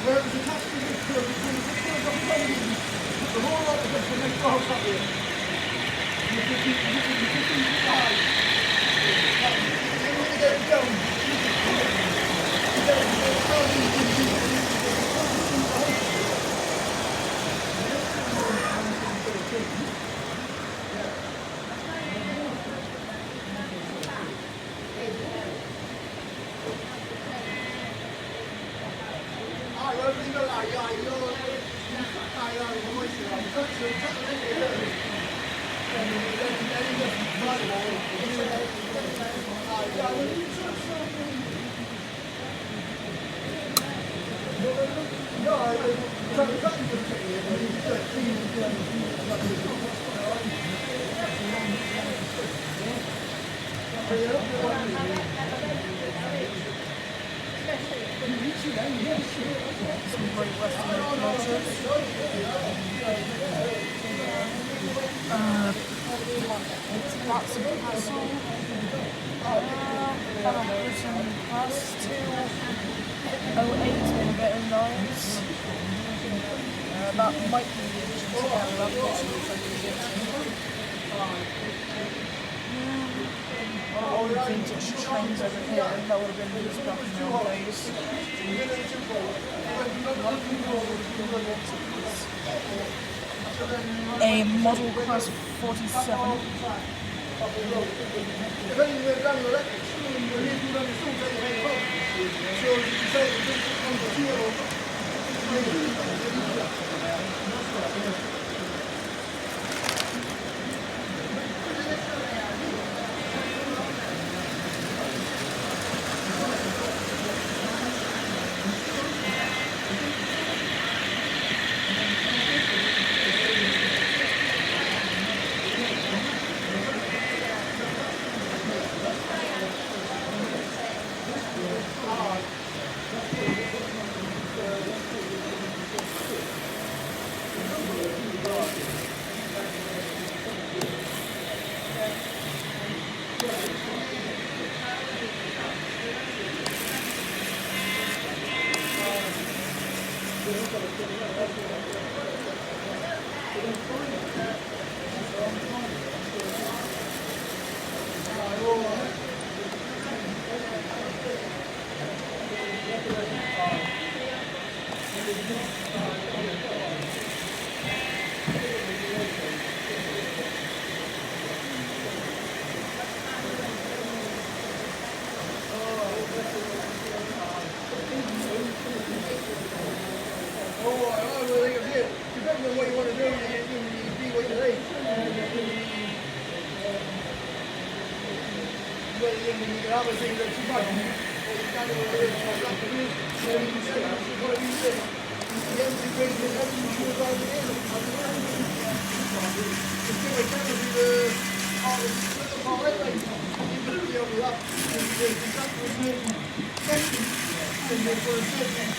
Where it was attached to the curve between the curve of the the whole lot of it to make cross up here. You can see the high. You get it down. You get it down. Some great Western locomotives. Lots of castle. Britain plus 208 in a bit of noise. That might be the addition to Canada, which I can get to. Vintage trains over here, that would have been used back in the old days. A model class 47. Depending on what you want to do, you be what you like. You can have a thing that's too much. Or you can't do it, like the wheels. So you can say, what do you say? The empty weight is everything you should have done. Just do a camera to the far right line. You can be able to up. You can do exactly the same section. And then for a second.